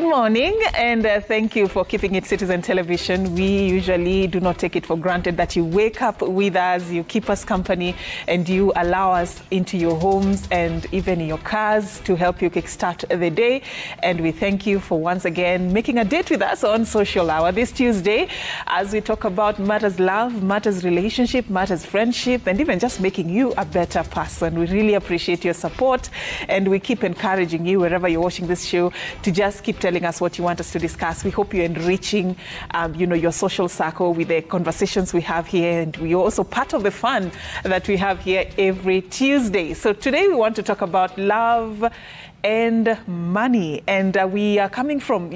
Good morning, and thank you for keeping it Citizen Television. We usually do not take it for granted that you wake up with us, you keep us company, and you allow us into your homes and even in your cars to help you kickstart the day. And we thank you for once again making a date with us on Social Hour this Tuesday as we talk about matters love, matters relationship, matters friendship, and even just making you a better person. We really appreciate your support, and we keep encouraging you wherever you're watching this show to just keep telling us what you want us to discuss. We hope you're enriching, your social circle with the conversations we have here, and we're also part of the fun that we have here every Tuesday. So today we want to talk about love and money, and we are coming from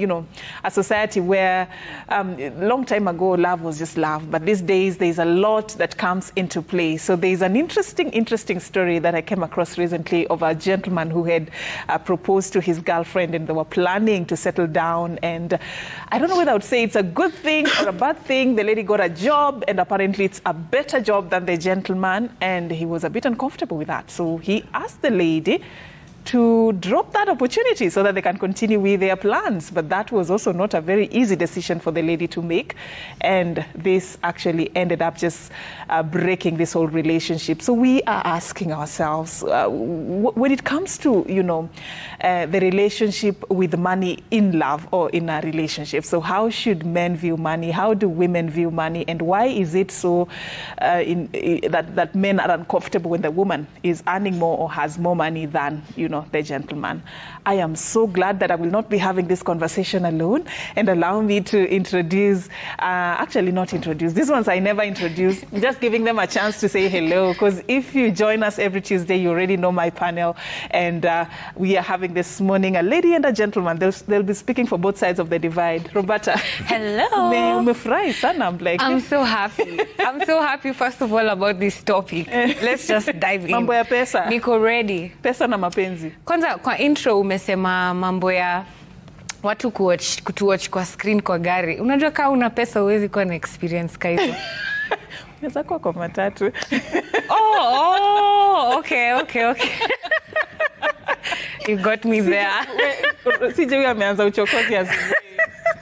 a society where a long time ago love was just love, but these days there's a lot that comes into play. So there's an interesting story that I came across recently of a gentleman who had proposed to his girlfriend, and they were planning to settle down, and I don't know whether I would say it's a good thing or a bad thing. The lady got a job, and apparently it's a better job than the gentleman, and he was a bit uncomfortable with that. So he asked the lady to drop that opportunity so that they can continue with their plans. But that was also not a very easy decision for the lady to make. And this actually ended up just breaking this whole relationship. So we are asking ourselves, when it comes to, the relationship with money in love or in a relationship, so how should men view money? How do women view money? And why is it so that men are uncomfortable when the woman is earning more or has more money than, the gentleman? I am so glad that I will not be having this conversation alone, and allow me to introduce, actually not introduce, these ones I never introduce, just giving them a chance to say hello, because if you join us every Tuesday, you already know my panel, and we are having this morning a lady and a gentleman. They'll be speaking for both sides of the divide. Roberta. Hello. Umefurahi sana. I'm so happy. I'm so happy, first of all, about this topic. Let's just dive in. Mambo ya pesa. Niko ready. Pesa na mapenzi. Kwanza kwa intro umesema mambo ya watu kutuwatch kwa screen kwa gari. Unajua kama una pesa huwezi kuwa na experience ka hizo. Unaweza kuwa kwa matatu. Okay. You got me there. CJ ameanza uchokozi asubuhi.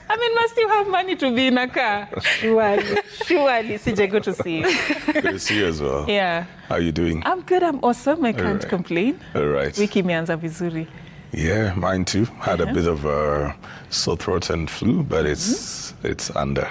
I mean, must you have money to be in a car? Surely. CJ, good to see you. Good to see you as well. Yeah. How are you doing? I'm good. I'm awesome. I can't complain. All right. Wiki imeanza vizuri. Yeah, mine too. Had a bit of a sore throat and flu, but it's under.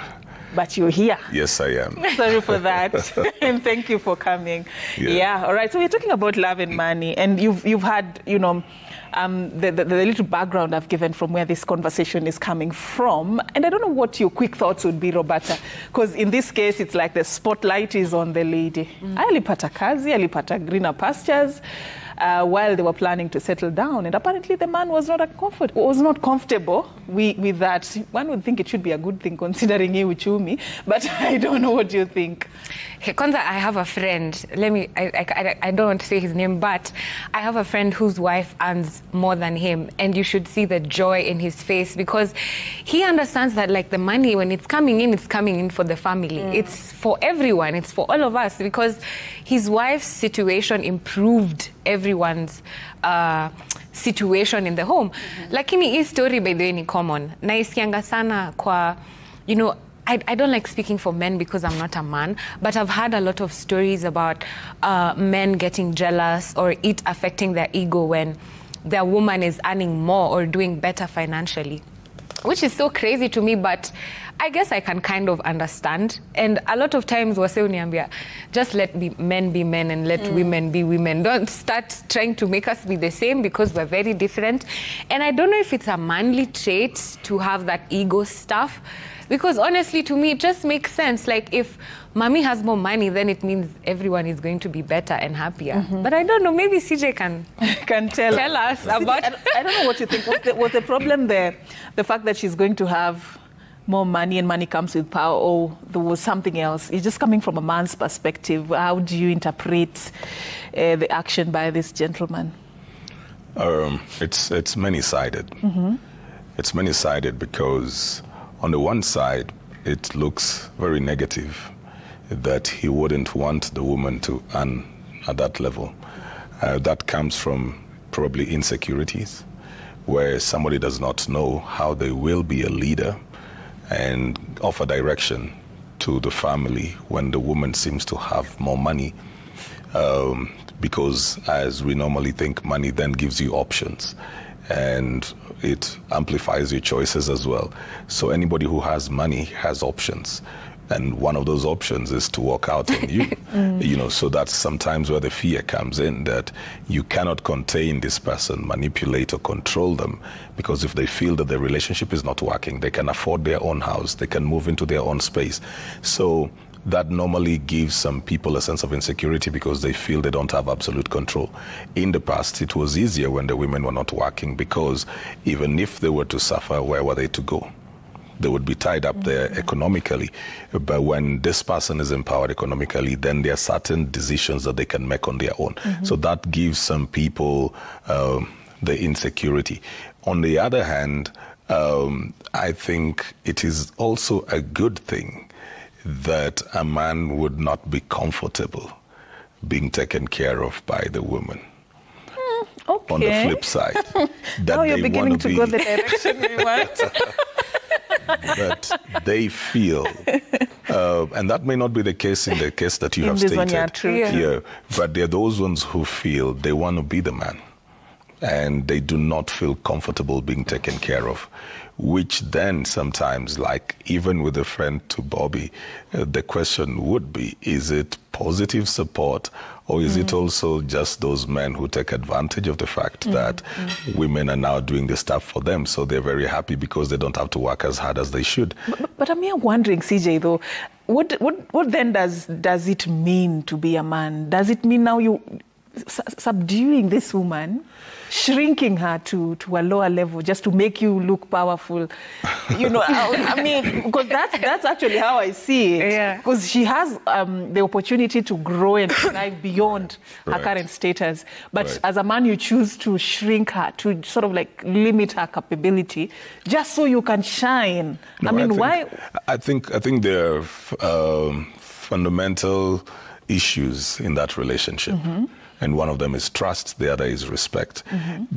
But you're here. Yes, I am. Sorry for that. And thank you for coming. Yeah. All right. So we're talking about love and money, and you've had, the little background I've given from where this conversation is coming from. And I don't know what your quick thoughts would be, Roberta, because in this case, it's like the spotlight is on the lady. Alipata kazi, alipata greener pastures, while they were planning to settle down. And apparently the man was not comfortable with that. One would think it should be a good thing considering he uchumi, but I don't know what you think. Hey, Kwanza, I have a friend. I don't want to say his name, but I have a friend whose wife earns more than him, and you should see the joy in his face because he understands that like the money, when it's coming in for the family. It's for everyone. It's for all of us because his wife's situation improved everyone's situation in the home. Lakini hii story by the way ni common. Naisikianga sana kwa, I don't like speaking for men because I'm not a man, but I've had a lot of stories about men getting jealous or it affecting their ego when their woman is earning more or doing better financially, which is so crazy to me, but I guess I can kind of understand. And a lot of times wase uniambia, just let men be men and let women be women. Don't start trying to make us be the same because we're very different. And I don't know if it's a manly trait to have that ego stuff, because honestly to me it just makes sense. Like if mommy has more money, then it means everyone is going to be better and happier. But I don't know, maybe CJ can tell us about... I don't know what you think. Was the problem there the fact that she's going to have more money and money comes with power, or there was something else? It's just coming from a man's perspective. How do you interpret the action by this gentleman? It's many-sided. It's many-sided because on the one side, it looks very negative that he wouldn't want the woman to earn at that level. That comes from probably insecurities, where somebody does not know how they will be a leader and offer direction to the family when the woman seems to have more money, because as we normally think, money then gives you options and it amplifies your choices as well. So anybody who has money has options. And one of those options is to walk out on you. You know, so that's sometimes where the fear comes in, that you cannot contain this person, manipulate or control them, because if they feel that the relationship is not working, they can afford their own house, they can move into their own space. So that normally gives some people a sense of insecurity because they feel they don't have absolute control. In the past, it was easier when the women were not working, because even if they were to suffer, where were they to go? They would be tied up there economically. But when this person is empowered economically, then there are certain decisions that they can make on their own. So that gives some people the insecurity. On the other hand, I think it is also a good thing that a man would not be comfortable being taken care of by the woman. Okay. On the flip side, that now you're they beginning to be, go the direction we want. that they feel, and that may not be the case in the case that you have this one, stated here, but there are those ones who feel they want to be the man and they do not feel comfortable being taken care of, which then sometimes, like even with a friend to Bobby, the question would be, is it positive support, or is it also just those men who take advantage of the fact that women are now doing the stuff for them, so they're very happy because they don't have to work as hard as they should? But I'm here wondering, CJ, though, what then does it mean to be a man? Does it mean now you subduing this woman, shrinking her to a lower level just to make you look powerful? You know, I mean, because that's actually how I see it. Because she has the opportunity to grow and thrive beyond her current status. But as a man, you choose to shrink her, to sort of like limit her capability, just so you can shine. No, I mean, why? I think there are fundamental issues in that relationship. And one of them is trust, the other is respect.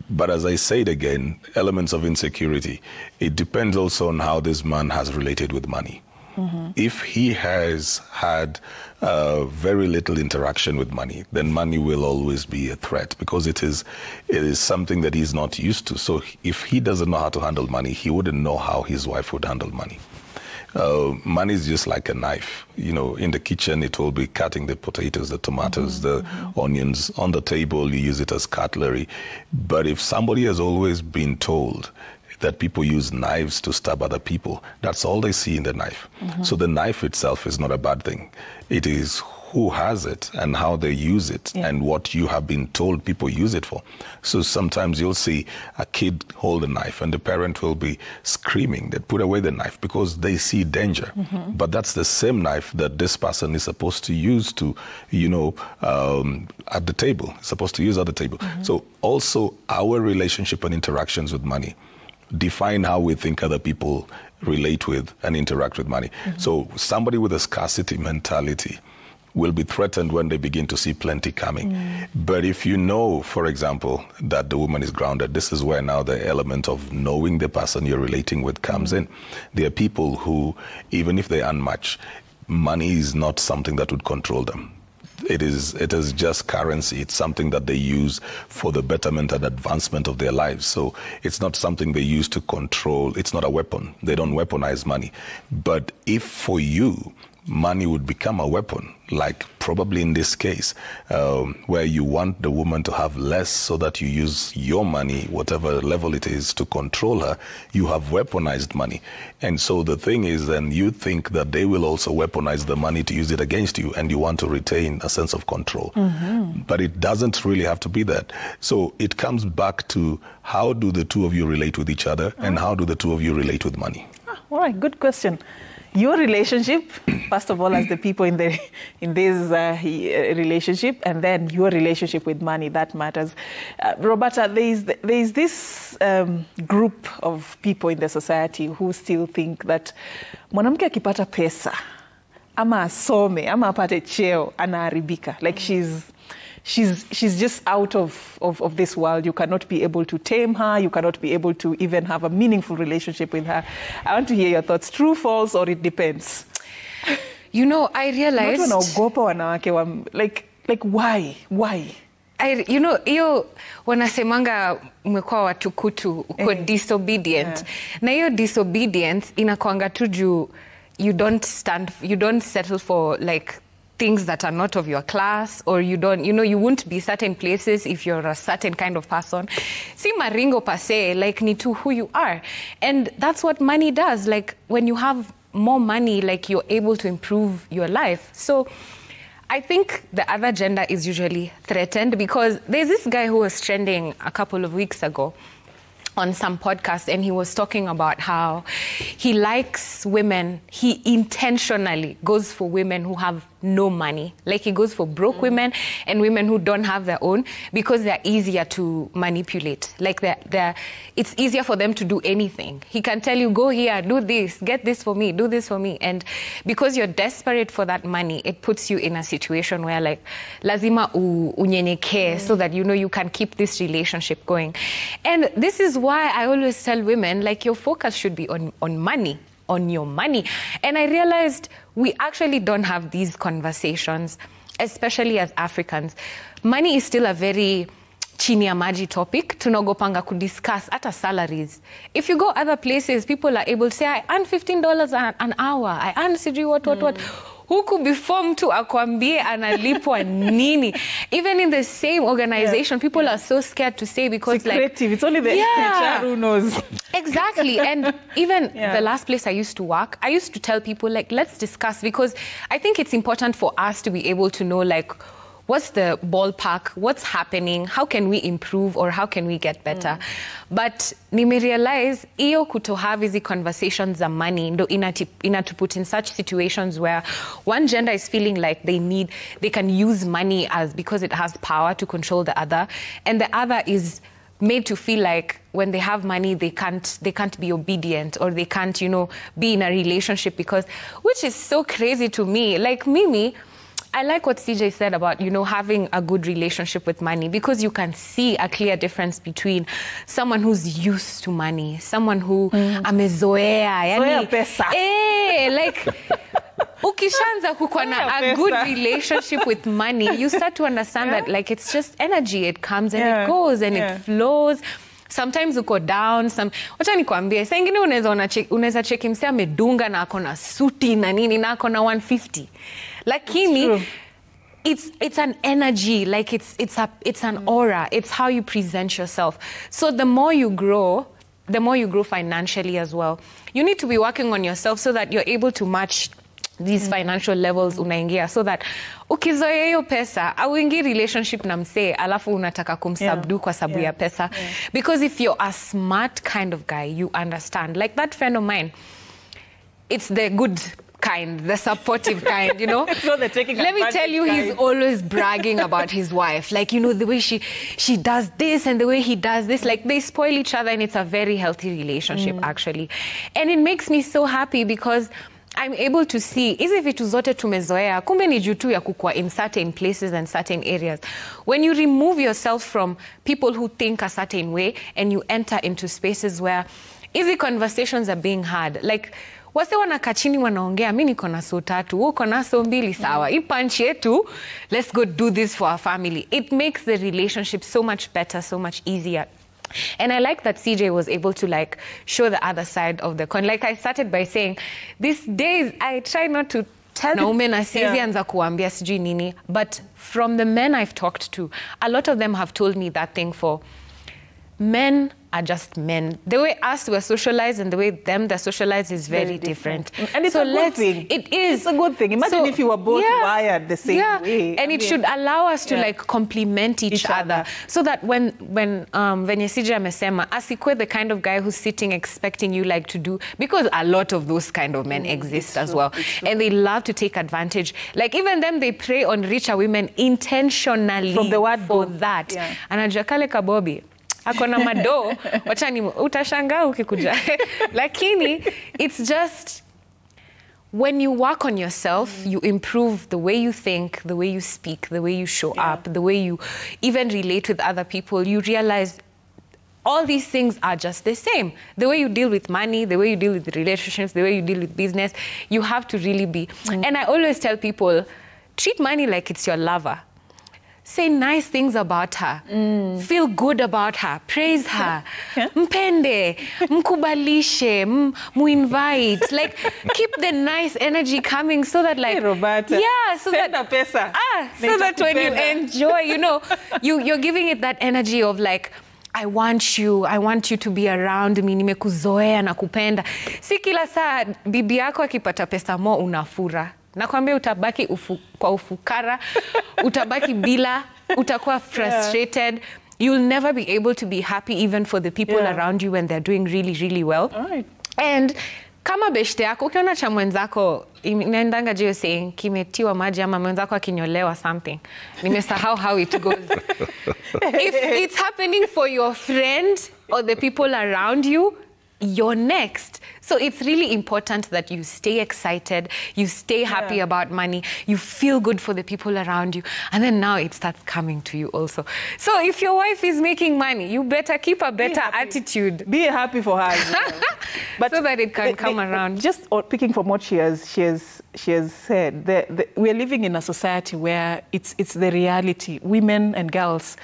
But as I said again, elements of insecurity, it depends also on how this man has related with money. If he has had very little interaction with money, then money will always be a threat, because it is something that he's not used to. So if he doesn't know how to handle money, he wouldn't know how his wife would handle money. Money is just like a knife. You know, in the kitchen, it will be cutting the potatoes, the tomatoes, the onions. On the table, you use it as cutlery. But if somebody has always been told that people use knives to stab other people, that's all they see in the knife. So the knife itself is not a bad thing. It is who has it and how they use it and what you have been told people use it for. So sometimes you'll see a kid hold a knife and the parent will be screaming that put away the knife because they see danger. But that's the same knife that this person is supposed to use to, you know, at the table, supposed to use at the table. So also our relationship and interactions with money define how we think other people relate with and interact with money. So somebody with a scarcity mentality will be threatened when they begin to see plenty coming. But if you know, for example, that the woman is grounded, this is where now the element of knowing the person you're relating with comes in. There are people who, even if they earn much, money is not something that would control them. It is just currency. It's something that they use for the betterment and advancement of their lives. So it's not something they use to control. It's not a weapon. They don't weaponize money. But if for you, money would become a weapon, like probably in this case, where you want the woman to have less so that you use your money, whatever level it is, to control her, you have weaponized money. And so the thing is, then you think that they will also weaponize the money to use it against you, and you want to retain a sense of control. But it doesn't really have to be that. So it comes back to how do the two of you relate with each other, and how do the two of you relate with money? All right, good question. Your relationship, first of all, as the people in this relationship, and then your relationship with money, that matters. Roberta, there is this group of people in the society who still think that mwanamke akipata pesa, ama asome, ama apate cheo, anaharibika. Like she's just out of this world. You cannot be able to tame her. You cannot be able to even have a meaningful relationship with her. I want to hear your thoughts. True, false, or it depends? You know, I realized... Like why? You know, hiyo wanasemanga umekuwa watukutu, uko disobedient. Na hiyo disobedience inakuanga tu juu you don't settle for like things that are not of your class, or you won't be certain places if you're a certain kind of person. Si maringo per se, like ni tu who you are. And that's what money does. Like when you have more money, like you're able to improve your life. So I think the other gender is usually threatened, because there's this guy who was trending a couple of weeks ago on some podcast, and he was talking about how he likes women. He intentionally goes for women who have no money. Like he goes for broke women and women who don't have their own, because they're easier to manipulate. Like it's easier for them to do anything. He can tell you, go here, do this, get this for me, do this for me. And because you're desperate for that money, it puts you in a situation where like lazima unyenyekee so that you can keep this relationship going. And this is why I always tell women, like, your focus should be on money, on your money. And I realized we actually don't have these conversations, especially as Africans. Money is still a very chini ya maji topic. Tunagopanga kudiscuss ata salaries. If you go other places, people are able to say, I earn $15 an hour. I earn sijui what. Huku before mtu akwambie analipwa nini. Even in the same organization, people are so scared to say, because secretive. It's only the HR who knows. Exactly. And even the last place I used to work, I used to tell people, like, let's discuss, because I think it's important for us to be able to know, like, what's the ballpark, what's happening, how can we improve, or how can we get better. But nimerealize iyo kutohave hizi conversations za money ndo inatuput in such situations where one gender is feeling like they can use money because it has power to control the other, and the other is made to feel like when they have money, they can't be obedient, or they can't, be in a relationship, which is so crazy to me. Like Mimi, I like what CJ said about, having a good relationship with money, because you can see a clear difference between someone who's used to money, someone who amezoea, yani pesa. Like ukishaanza kukuwa na a good relationship with money, you start to understand that, like, it's just energy. It comes and it goes and it flows. Sometimes uko down, wacha nikwambie, saa ingine unaweza cheki msee amedunga na ako na suti na nini na ako na 150. Lakini it's an energy, like it's an aura. It's how you present yourself. So the more you grow financially as well. You need to be working on yourself so that you're able to match these financial levels unaingia, so that ukizoea hiyo pesa auingi relationship na msee alafu unataka kumsubdue kwa sababu ya pesa. Because if you're a smart kind of guy, you understand. Like that friend of mine, it's the good kind, the supportive kind, So they're taking Let me tell you, he's always bragging about his wife. Like, the way she does this and the way he does this. Like, they spoil each other, and it's a very healthy relationship, actually. And it makes me so happy, because I'm able to see, hizi vitu zote tumezoea, kumbe ni juu tu ya kukua in certain places and certain areas. When you remove yourself from people who think a certain way, and you enter into spaces where easy conversations are being had, like, wase wanakaa chini wanaongea, mimi niko na so tatu, uko na so mbili, sawa, hii punch yetu, let's go do this for our family. It makes the relationship so much better, so much easier. And I like that CJ was able to, like, show the other side of the coin. Like, I started by saying, these days I try not to tell naume na sizi anza kuambia sijui nini, but from the men I've talked to, a lot of them have told me that thing for men are just men. The way us were socialized and the way they're socialized is very different. And it's a good thing. It is. It's a good thing. Imagine if you were both wired the same way. And it should allow us to like complement each other. So that when Sija amesema, asikwe the kind of guy who's sitting expecting you like to do, because a lot of those kind of men exist as well. And they love to take advantage. Like even them, they prey on richer women intentionally. From the word for that. Yeah. Anajua kale kabobi. Akona mado, wachani utashangaa ukikuja. Lakini it's just when you work on yourself, you improve the way you think, the way you speak, the way you show up, the way you even relate with other people. You realize all these things are just the same. The way you deal with money, the way you deal with relationships, the way you deal with business, you have to really be. And I always tell people, treat money like it's your lover. Say nice things about her. Feel good about her. Praise her. Mpende, mkubalishe, muinvite. Like, keep the nice energy coming so that, like, hey, Roberta, yeah, so that pesa. So that when you enjoy, you know, you're giving it that energy of like, I want you to be around me, nimekuzoea na kupenda. Si kila saa bibi yako akipata pesa mo unafura. Nakwambia utabaki kwa ufukara, utabaki bila, utakuwa frustrated. You'll never be able to be happy even for the people around you when they're doing really, really well. All right. And kama beshte yako, ukiona cha mwenzako, inaendanga jeo saying, kimetiwa maji ama mwenzako akinyolewa something. Nimesahau how it goes. If it's happening for your friend or the people around you, you're next. So it's really important that you stay excited, you stay happy about money, you feel good for the people around you, and then now it starts coming to you also. So if your wife is making money, you better keep a better attitude. Be happy for her. But so that it can come around. Just picking from what she has said, we're living in a society where it's the reality. Women and girls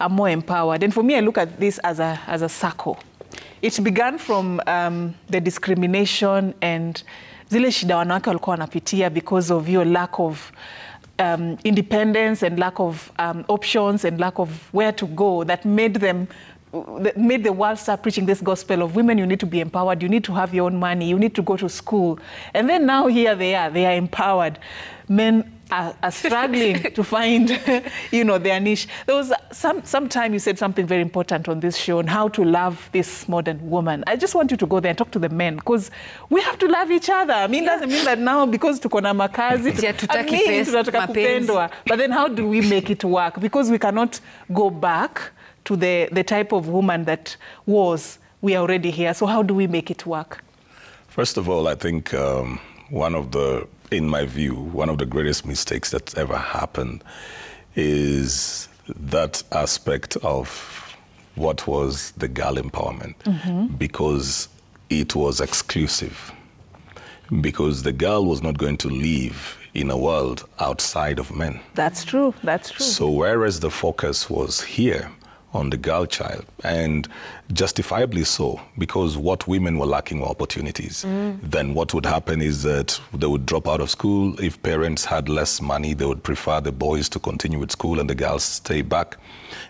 are more empowered. And for me, I look at this as a circle. It began from the discrimination and zile shida wanawake walikuwa wanapitia because of your lack of independence and lack of options and lack of where to go that made the world start preaching this gospel of women, you need to be empowered, you need to have your own money, you need to go to school. And then now here they are empowered. Men are struggling to find, you know, their niche. There was some time you said something very important on this show on how to love this modern woman. I just want you to go there and talk to the men because we have to love each other. I mean, doesn't mean that now because tuko na makazi, tunataka kupendwa. But then how do we make it work? Because we cannot go back to the type of woman that was. We are already here. So how do we make it work? First of all, I think in my view, one of the greatest mistakes that's ever happened is that aspect of what was the girl empowerment, because it was exclusive, because the girl was not going to live in a world outside of men. That's true, that's true. So whereas the focus was here on the girl child, and justifiably so, because what women were lacking were opportunities. Then what would happen is that they would drop out of school. If parents had less money, they would prefer the boys to continue with school and the girls stay back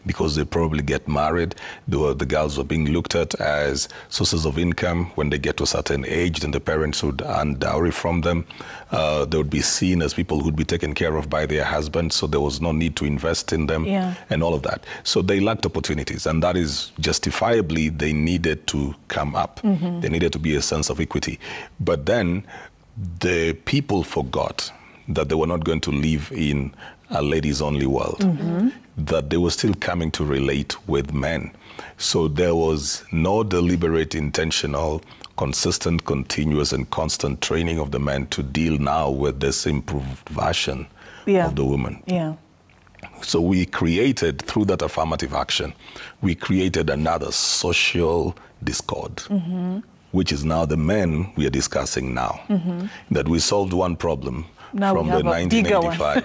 because they probably get married. The girls were being looked at as sources of income. When they get to a certain age, then the parents would earn dowry from them. They would be seen as people who would be taken care of by their husbands, so there was no need to invest in them and all of that. So they lacked opportunities, and that is justifiably they needed to come up. There needed to be a sense of equity. But then the people forgot that they were not going to live in a ladies-only world, that they were still coming to relate with men. So there was no deliberate, intentional, consistent, continuous, and constant training of the men to deal now with this improved version of the woman. So we created, through that affirmative action, we created another social discord, which is now the men we are discussing now. That we solved one problem now from the 1985.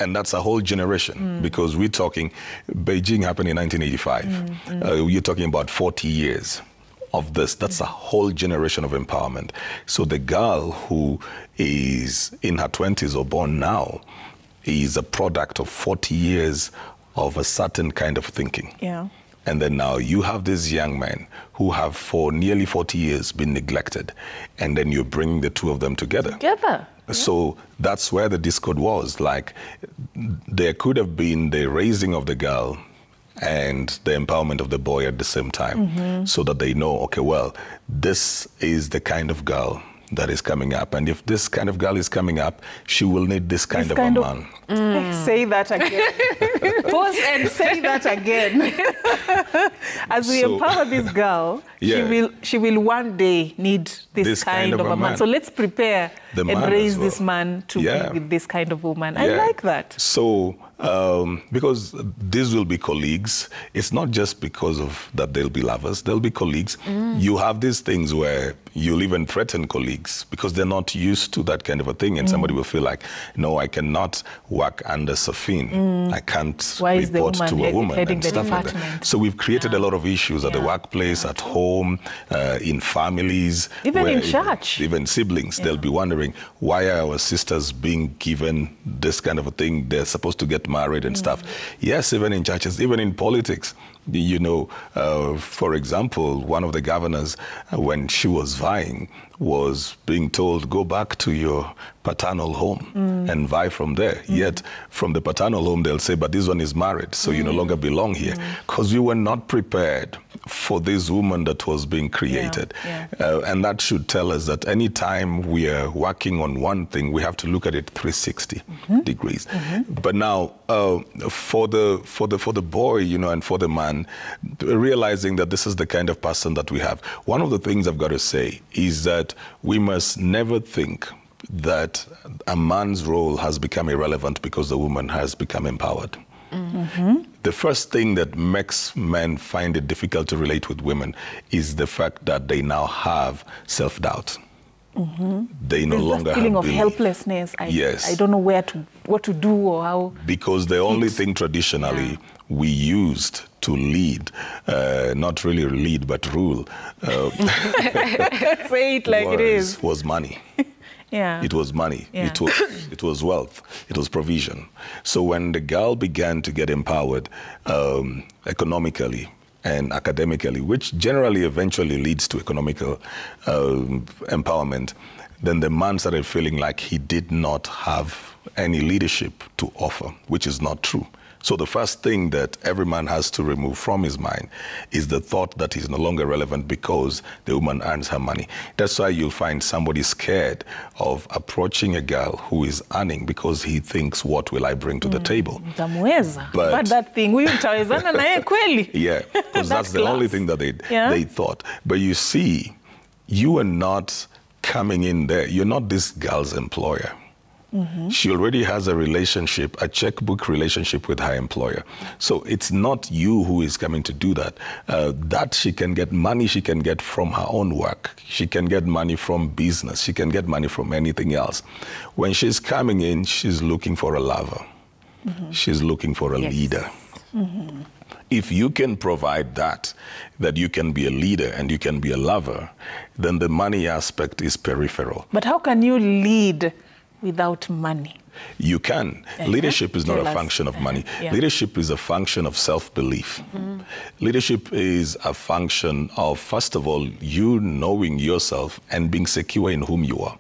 And that's a whole generation, because we're talking, Beijing happened in 1985. You're talking about 40 years of this. That's a whole generation of empowerment. So the girl who is in her 20s or born now is a product of 40 years of a certain kind of thinking. And then now you have these young men who have for nearly 40 years been neglected. And then you bring the two of them together. So that's where the discord was. Like, there could have been the raising of the girl and the empowerment of the boy at the same time, so that they know, okay, well, this is the kind of girl that is coming up. And if this kind of girl is coming up, she will need this kind of a man. Say that again. Pause and say that again. As we empower this girl, she will one day need this kind of a man. So let's prepare and raise this man to be with this kind of woman. I like that. So, because these will be colleagues, it's not just because of that they'll be lovers, they'll be colleagues. You have these things where you'll even threaten colleagues because they're not used to that kind of a thing, and somebody will feel like, no, I cannot work under Safin. I can't report to a woman and stuff like that. So we've created a lot of issues at the workplace, at home, in families. Even in church. Even siblings, they'll be wondering, why are our sisters being given this kind of a thing? They're supposed to get married and stuff. Yes, even in churches, even in politics. You know, for example, one of the governors, when she was vying, was being told, go back to your paternal home and vie from there. Yet from the paternal home, they'll say, but this one is married, so you no longer belong here. Because we were not prepared for this woman that was being created. And that should tell us that any time we are working on one thing, we have to look at it 360 degrees. But now, for the boy, you know, and for the man, realizing that this is the kind of person that we have, one of the things I've got to say is that we must never think that a man's role has become irrelevant because the woman has become empowered. The first thing that makes men find it difficult to relate with women is the fact that they now have self-doubt. They no longer have feeling of helplessness. I don't know what to do or how. Because the only thing traditionally we used to lead, not really lead, but rule. Say it like it is. Was money. It was money. It was wealth. It was provision. So when the girl began to get empowered economically and academically, which generally eventually leads to economical empowerment, then the man started feeling like he did not have any leadership to offer, which is not true. So the first thing that every man has to remove from his mind is the thought that he's no longer relevant because the woman earns her money. That's why you'll find somebody scared of approaching a girl who is earning because he thinks, what will I bring to the table? But that thing, yeah, because that's the only thing that they thought. But you see, you are not coming in there. You're not this girl's employer. She already has a relationship, a checkbook relationship with her employer. So it's not you who is coming to do that. That she can get money, she can get from her own work. She can get money from business. She can get money from anything else. When she's coming in, she's looking for a lover. She's looking for a leader. If you can provide that you can be a leader and you can be a lover, then the money aspect is peripheral. But how can you lead without money? You can. Leadership is not a function of money. Leadership is a function of self-belief. Leadership is a function of, first of all, you knowing yourself and being secure in whom you are.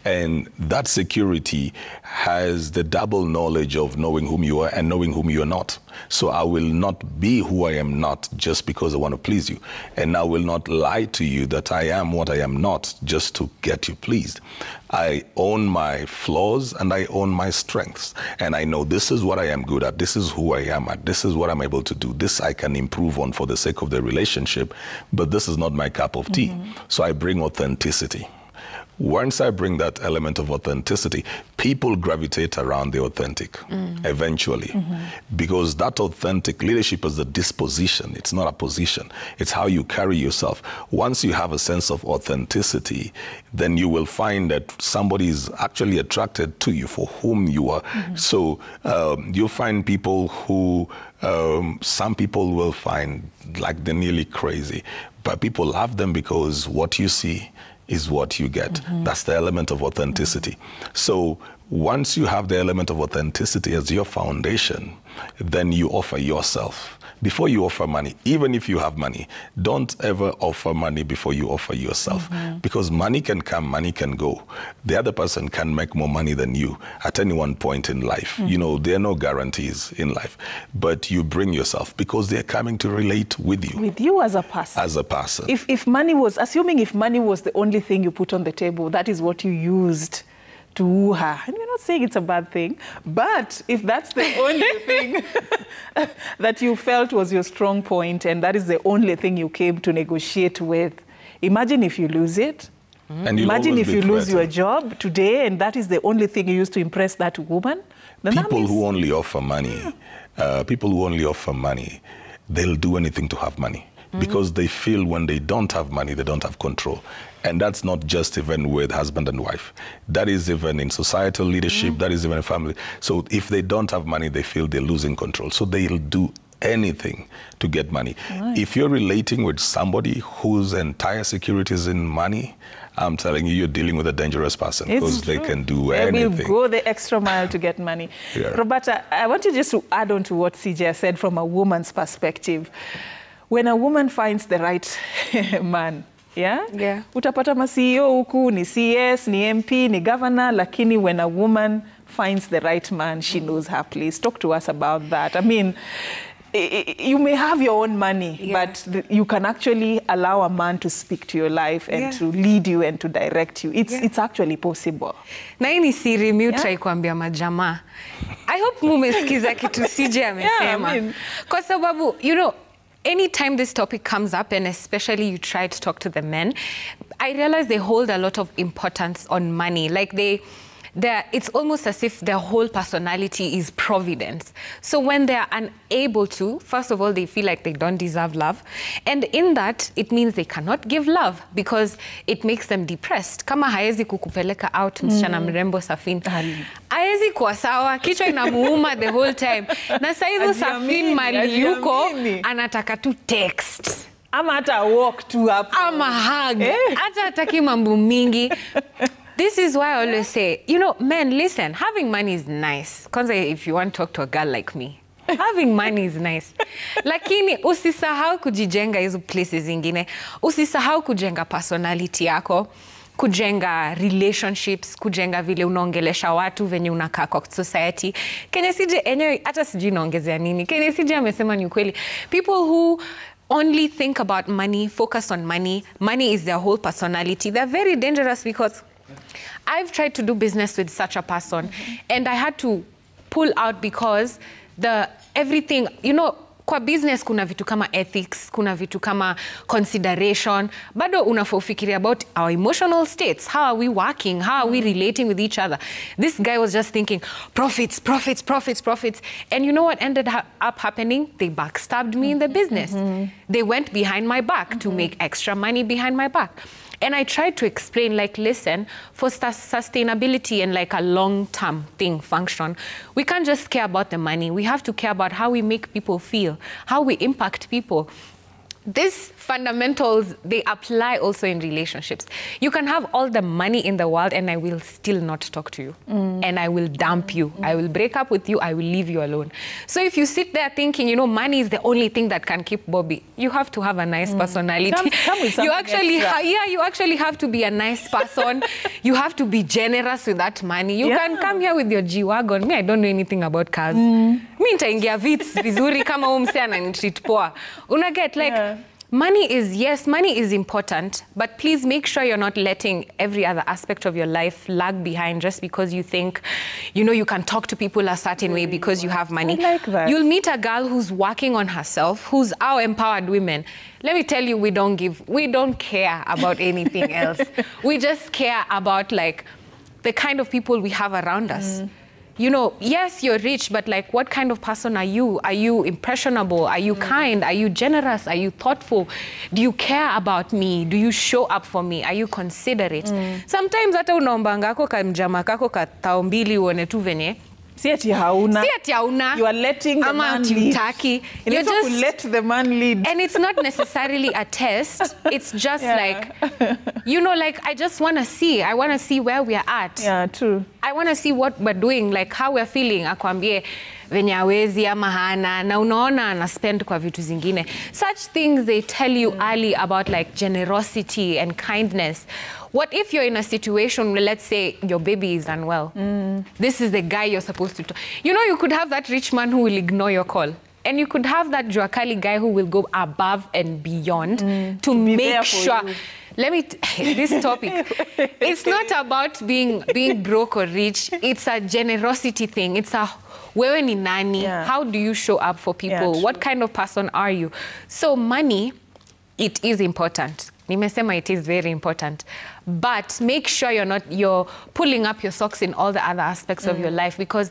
And that security has the double knowledge of knowing whom you are and knowing whom you are not. So I will not be who I am not just because I want to please you. And I will not lie to you that I am what I am not just to get you pleased. I own my flaws and I own my strengths. And I know this is what I am good at. This is who I am at. This is what I'm able to do. This I can improve on for the sake of the relationship. But this is not my cup of tea. So I bring authenticity. Once I bring that element of authenticity, people gravitate around the authentic eventually. Because that authentic leadership is a disposition. It's not a position. It's how you carry yourself. Once you have a sense of authenticity, then you will find that somebody is actually attracted to you for whom you are. So you'll find people who, some people will find like they're nearly crazy, but people love them because what you see is what you get. That's the element of authenticity. So once you have the element of authenticity as your foundation, then you offer yourself. Before you offer money, even if you have money, don't ever offer money before you offer yourself. Because money can come, money can go. The other person can make more money than you at any one point in life. You know, there are no guarantees in life. But you bring yourself because they're coming to relate with you. With you as a person. As a person. If money was, assuming if money was the only thing you put on the table, that is what you used to woo her. And we're not saying it's a bad thing, but if that's the only thing that you felt was your strong point, and that is the only thing you came to negotiate with, imagine if you lose it. And imagine if you lose your job today, and that is the only thing you used to impress that woman. People who only offer money, they'll do anything to have money. Because they feel when they don't have money, they don't have control. And that's not just even with husband and wife. That is even in societal leadership, that is even in family. So if they don't have money, they feel they're losing control. So they'll do anything to get money. Right. If you're relating with somebody whose entire security is in money, I'm telling you, you're dealing with a dangerous person, because they can do anything. They will go the extra mile to get money. Yeah. Roberta, I want you just to add on to what CJ said from a woman's perspective. When a woman finds the right man, utapata ma CEO huku, ni CS, ni MP, ni governor, lakini when a woman finds the right man, she knows her place. Talk to us about that. I mean, you may have your own money, but you can actually allow a man to speak to your life and to lead you and to direct you. It's actually possible. Na hii ni siri mi utrai kuambia majamaa. I hope mumesikiza kitu CJ amesema. Kwa sababu, you know, anytime this topic comes up, and especially you try to talk to the men, I realize they hold a lot of importance on money. Like it's almost as if their whole personality is providence. So when they're unable to, first of all, they feel like they don't deserve love. And in that, it means they cannot give love because it makes them depressed. Kama haezi kukupeleka out, msichana mrembo Safin. Haezi kuwa sawa, kichwa inamuuma the whole time. Na saizo Safin mali yuko, anataka tu text. Ama hata walk tu hapo. Ama hug. Hata hataki mambo mingi. This is why I always say, you know, men, listen, having money is nice. Kwanza, if you want to talk to a girl like me, having money is nice. Lakini usisahau kujijenga hizo places zingine. Usisahau kujenga personality yako, kujenga relationships, kujenga vile unaongelesha watu, venye unakaa kwa society. Kenya CJ enyewe hata sijui naongezea nini. Kenya CJ amesema ni ukweli. People who only think about money, focus on money, money is their whole personality. They're very dangerous, because I've tried to do business with such a person, and I had to pull out because everything, you know, kwa business kuna vitu kama ethics, kuna vitu kama consideration, bado unafikiria about our emotional states. How are we working? How are we relating with each other? This guy was just thinking profits, profits, profits, profits. And you know what ended up happening? They backstabbed me in the business. They went behind my back to make extra money behind my back. And I tried to explain, like, listen, for sustainability and like a long-term thing function, we can't just care about the money. We have to care about how we make people feel, how we impact people. These fundamentals, they apply also in relationships. You can have all the money in the world and I will still not talk to you. And I will dump you. I will break up with you. I will leave you alone. So if you sit there thinking, you know, money is the only thing that can keep Bobby, you have to have a nice personality. Come with you actually have to be a nice person. You have to be generous with that money. You can come here with your G-Wagon. Me, I don't know anything about cars. Me, nitaingia vits vizuri kama umse ananitreat poa. Una get like... Money is important, but please make sure you're not letting every other aspect of your life lag behind just because you think, you know, you can talk to people a certain way because you have money. I like that. You'll meet a girl who's working on herself, who's our empowered women. Let me tell you, we don't care about anything else. We just care about like the kind of people we have around us. You know, yes, you're rich, but like, what kind of person are you? Are you impressionable? Are you kind? Are you generous? Are you thoughtful? Do you care about me? Do you show up for me? Are you considerate? Sometimes hata unaombanga kako kamjama kako katao mbili uone tu venye. Si ati hauna. Si ati hauna. You are letting the man lead. You're just let the man lead. And it's not necessarily a test. It's just like, you know, like, I just want to see. I want to see where we are at. Yeah, true. I want to see what we're doing, like how we're feeling. Akwambie venye hawezi ama hana na unaona ana spend kwa vitu zingine. Such things they tell you early about like generosity and kindness. What if you're in a situation where, let's say, your baby is unwell? This is the guy you're supposed to talk. You know, you could have that rich man who will ignore your call. And you could have that Juakali guy who will go above and beyond to make sure. this topic, it's not about being broke or rich. It's a generosity thing. It's a wewe ni nani? Yeah. How do you show up for people? Yeah, what kind of person are you? So money, it is important. Nimesema it is very important. But make sure you're pulling up your socks in all the other aspects of your life, because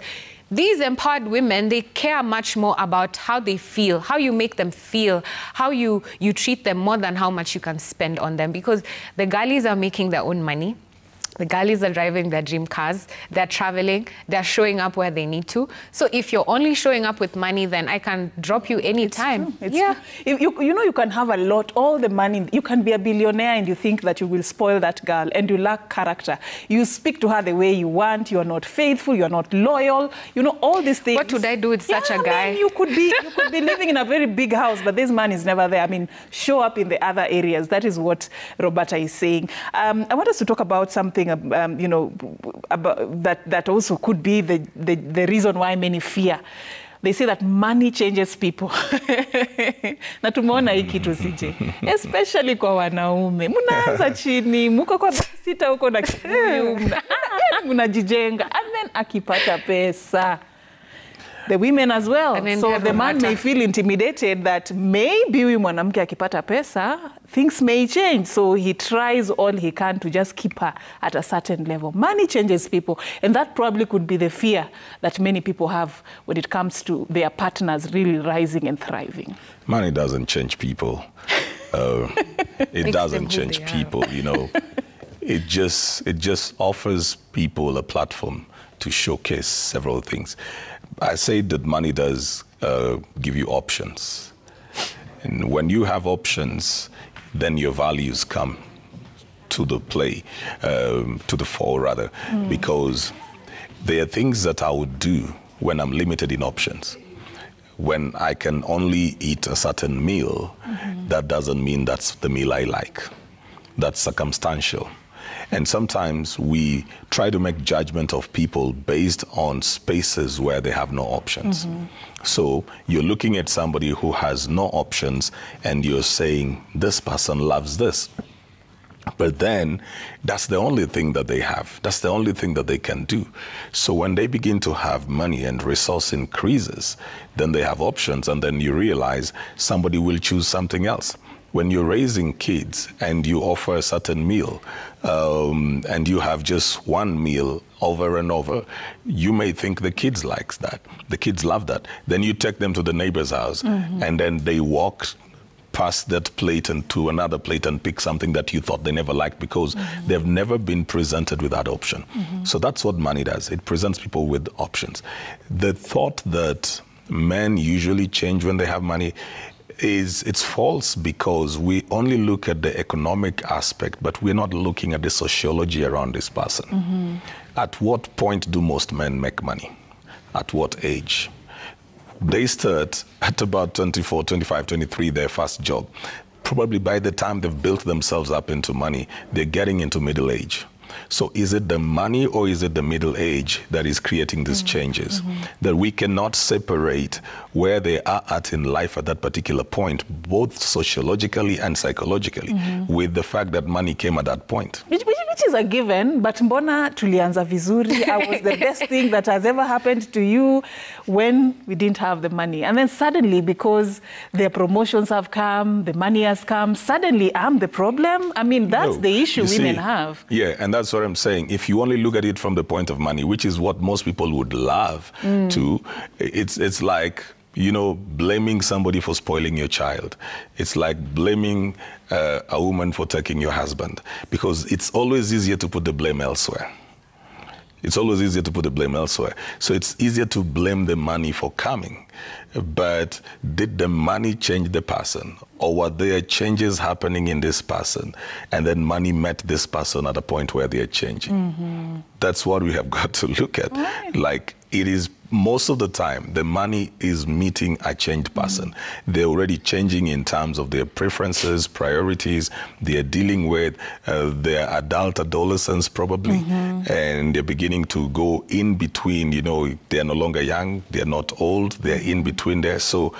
these empowered women, they care much more about how they feel, how you make them feel, how you treat them more than how much you can spend on them. Because the girlies are making their own money. The girlies are driving their dream cars, they're traveling, they're showing up where they need to. So if you're only showing up with money, then I can drop you anytime. It's true. You know, you can have a lot, all the money. You can be a billionaire and you think that you will spoil that girl, and you lack character. You speak to her the way you want, you're not faithful, you're not loyal, you know, all these things. What would I do with such a guy? I mean, you could be living in a very big house, but this man is never there. I mean, show up in the other areas. That is what Roberta is saying. I want us to talk about something you know, about that also could be the reason why many fear. They say that money changes people. Na tumeona hii kitu CJ. Especially kwa wanaume. Mnaanza chini, mko kwa sita huko na mnajijenga, and then akipata pesa. The women as well. So the man may feel intimidated that maybe huyu mwanamke akipata pesa, things may change. So he tries all he can to just keep her at a certain level. Money changes people. And that probably could be the fear that many people have when it comes to their partners really rising and thriving. Money doesn't change people. It doesn't change people, you know. It just offers people a platform to showcase several things. I say that money does give you options. And when you have options, then your values come to the play, to the fore rather, because there are things that I would do when I'm limited in options. When I can only eat a certain meal, that doesn't mean that's the meal I like. That's circumstantial. And sometimes we try to make judgment of people based on spaces where they have no options. So you're looking at somebody who has no options and you're saying, this person loves this. But then that's the only thing that they have. That's the only thing that they can do. So when they begin to have money and resource increases, then they have options, and then you realize somebody will choose something else. When you're raising kids and you offer a certain meal and you have just one meal over and over, you may think the kids likes that. The kids love that. Then you take them to the neighbor's house and then they walk past that plate and to another plate and pick something that you thought they never liked because they've never been presented with that option. So that's what money does. It presents people with options. The thought that men usually change when they have money it's false, because we only look at the economic aspect, but we're not looking at the sociology around this person. At what point do most men make money? At what age? They start at about 24, 25, 23, their first job. Probably by the time they've built themselves up into money, they're getting into middle age. So is it the money or is it the middle age that is creating these changes? That we cannot separate where they are at in life at that particular point, both sociologically and psychologically, with the fact that money came at that point. Which is a given, but mbona tulianza vizuri? I was the best thing that has ever happened to you when we didn't have the money. And then suddenly, because the promotions have come, the money has come, suddenly I'm the problem? I mean, that's the issue women have. Yeah, and that's what I'm saying. If you only look at it from the point of money, which is what most people would love to, it's like, you know, blaming somebody for spoiling your child. It's like blaming a woman for taking your husband, because it's always easier to put the blame elsewhere. It's always easier to put the blame elsewhere. So it's easier to blame the money for coming. But did the money change the person? Or were there changes happening in this person? And then money met this person at a point where they are changing. That's what we have got to look at. Like, it is most of the time, the money is meeting a changed person. They're already changing in terms of their preferences, priorities. They're dealing with their adolescence probably, and they're beginning to go in between. You know, they're no longer young, they're not old, they're in between there. So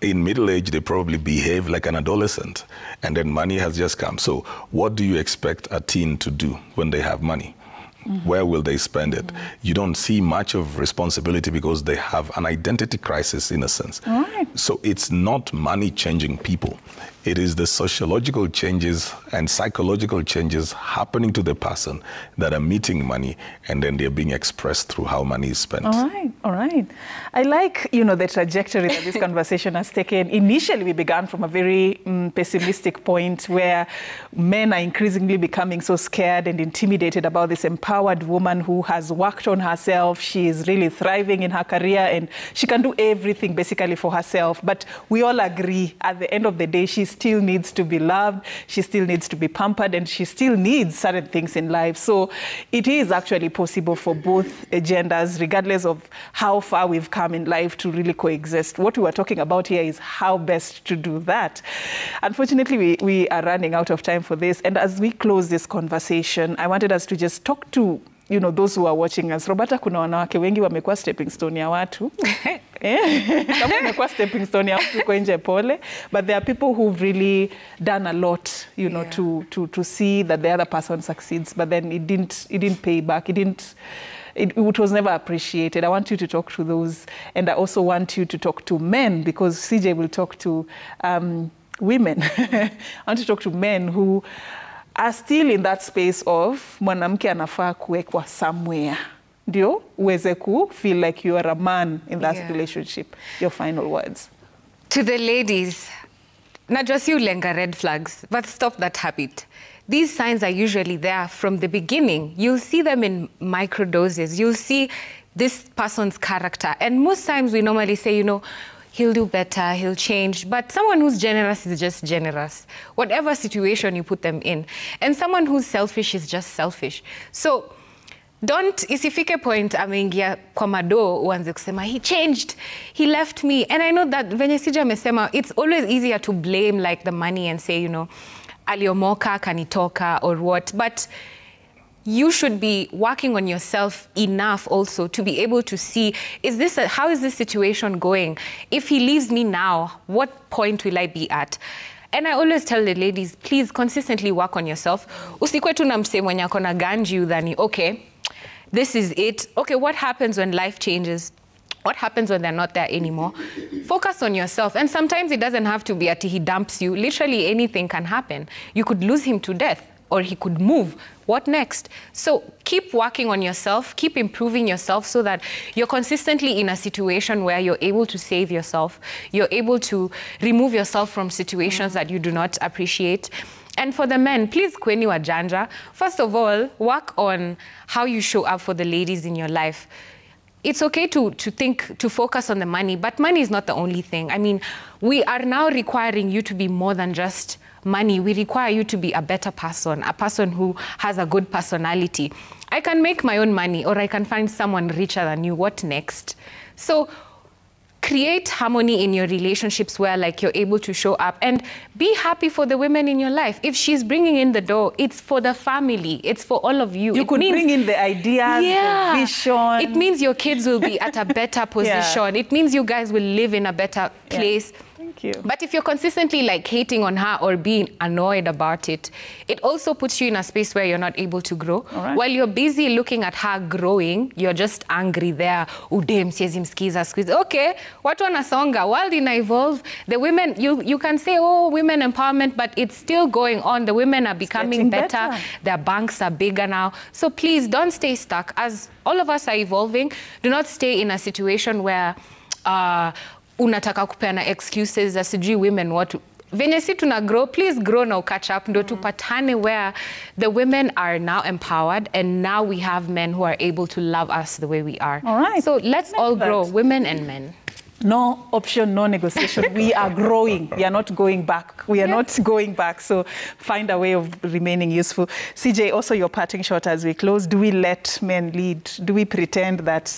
in middle age, they probably behave like an adolescent, and then money has just come. So what do you expect a teen to do when they have money? Where will they spend it? You don't see much of responsibility because they have an identity crisis in a sense. So it's not money changing people. It is the sociological changes and psychological changes happening to the person that are meeting money, and then they're being expressed through how money is spent. All right. I like, the trajectory that this conversation has taken. Initially, we began from a very pessimistic point where men are increasingly becoming so scared and intimidated about this empowered woman who has worked on herself. She is really thriving in her career and she can do everything basically for herself. But we all agree at the end of the day, she still needs to be loved, she still needs to be pampered, and she still needs certain things in life. So it is actually possible for both genders, regardless of how far we've come in life, to really coexist. What we were talking about here is how best to do that. Unfortunately, we are running out of time for this. And as we close this conversation, I wanted us to just talk to those who are watching us. Roberta, kuna wanawake wengi wamekuwa stepping stone ya watu. Kama wamekuwa stepping stone ya watu kwa nje pole. But there are people who've really done a lot, to see that the other person succeeds. But then it didn't pay back. It was never appreciated. I want you to talk to those. And I also want you to talk to men, because CJ will talk to women. I want to talk to men who are still in that space of mwanamke anafaa kuwekwa somewhere. Ndio uweze ku feel like you are a man in that relationship. Your final words. To the ladies, not just you lenga red flags, but stop that habit. These signs are usually there from the beginning. You'll see them in micro doses. You'll see this person's character. And most times we normally say, he'll do better, he'll change. But someone who's generous is just generous, whatever situation you put them in. And someone who's selfish is just selfish. So isifike point ameingia kwa mado uanze kusema he changed, he left me. And I know that venye Sija amesema, it's always easier to blame like the money and say, aliomoka, kanitoka, or what. But you should be working on yourself enough also to be able to see, how is this situation going? If he leaves me now, what point will I be at? And I always tell the ladies, please consistently work on yourself. Usikwe tu na mse mwenye ako na ganji udhani, okay, this is it. Okay, what happens when life changes? What happens when they're not there anymore? Focus on yourself. And sometimes it doesn't have to be until he dumps you. Literally anything can happen. You could lose him to death, or he could move. What next? So keep working on yourself, keep improving yourself so that you're consistently in a situation where you're able to save yourself, you're able to remove yourself from situations that you do not appreciate. And for the men, please kweni wajanja. First of all, work on how you show up for the ladies in your life. It's okay to focus on the money, but money is not the only thing. I mean, we are now requiring you to be more than just money. We require you to be a better person, a person who has a good personality. I can make my own money, or I can find someone richer than you. What next? So create harmony in your relationships where you're able to show up and be happy for the women in your life. If she's bringing in the dough, it's for the family. It's for all of you. You could bring in the ideas, the vision. It means your kids will be at a better position. It means you guys will live in a better place. Thank you. But if you're consistently hating on her or being annoyed about it, it also puts you in a space where you're not able to grow. While you're busy looking at her growing, you're just angry there. Udem, siezi msikiza, squeeze. Okay, watu wanasonga. World ina evolve. The women, you can say, oh, women empowerment, but it's still going on. The women are becoming better. Their banks are bigger now. So please don't stay stuck. As all of us are evolving, do not stay in a situation where unataka kupeana excuses as sijui women watu. Venye si tuna grow, please grow now, catch up. Ndo tupatane where the women are now empowered and now we have men who are able to love us the way we are. All right. So let's all grow, women and men. No option, no negotiation. We are growing. We are not going back. We are not going back. So find a way of remaining useful. CJ, also your parting shot as we close. Do we let men lead? Do we pretend that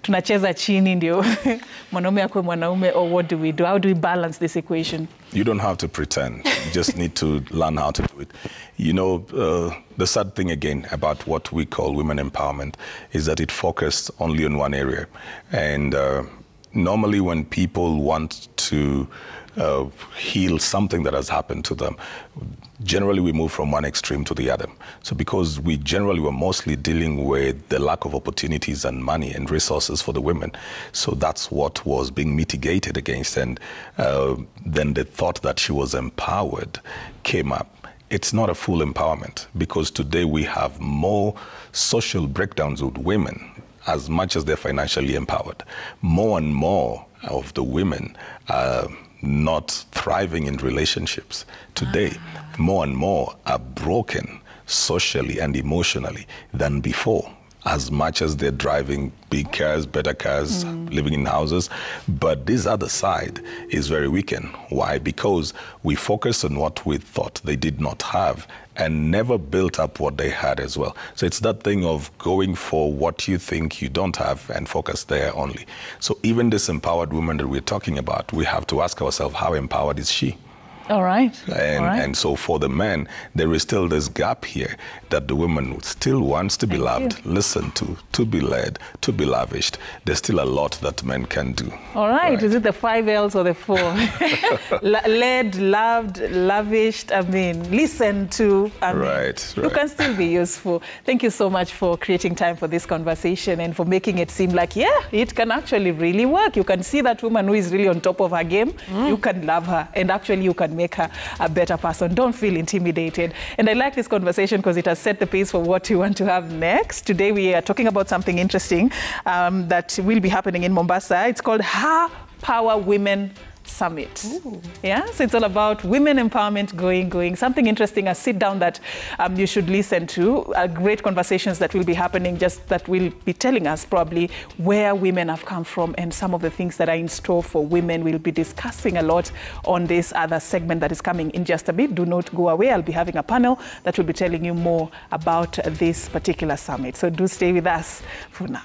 tunacheza chini ndio mwanaume akwe mwanaume, or what do we do? How do we balance this equation? You don't have to pretend. You just need to learn how to do it. The sad thing again about what we call women empowerment is that it focused only on one area. And normally when people want to heal something that has happened to them, generally we move from one extreme to the other. So because we generally were mostly dealing with the lack of opportunities and money and resources for the women, so that's what was being mitigated against. And then the thought that she was empowered came up. It's not a full empowerment, because today we have more social breakdowns with women as much as they're financially empowered. More and more of the women are not thriving in relationships today. More and more are broken socially and emotionally than before, as much as they're driving big cars, better cars, living in houses. But this other side is very weakened. Why? Because we focus on what we thought they did not have and never built up what they had as well. So it's that thing of going for what you think you don't have and focus there only. So even this empowered woman that we're talking about, we have to ask ourselves, how empowered is she? All right. And so for the men, there is still this gap here that the woman still wants to be loved, listened to be led, to be lavished. There's still a lot that men can do. All right. Is it the 5 L's or the 4? Led, loved, lavished, listened to. Right. You can still be useful. Thank you so much for creating time for this conversation and for making it seem like, yeah, it can actually really work. You can see that woman who is really on top of her game. You can love her, and actually you can make her a better person. Don't feel intimidated. And I like this conversation because it has set the pace for what we want to have next. Today we are talking about something interesting that will be happening in Mombasa. It's called Her Power Women Summit. Ooh. Yeah, so it's all about women empowerment going. Something interesting, a sit down that you should listen to, great conversations that will be happening, just that will be telling us probably where women have come from and some of the things that are in store for women. We'll be discussing a lot on this other segment that is coming in just a bit. Do not go away. I'll be having a panel that will be telling you more about this particular summit. So do stay with us for now.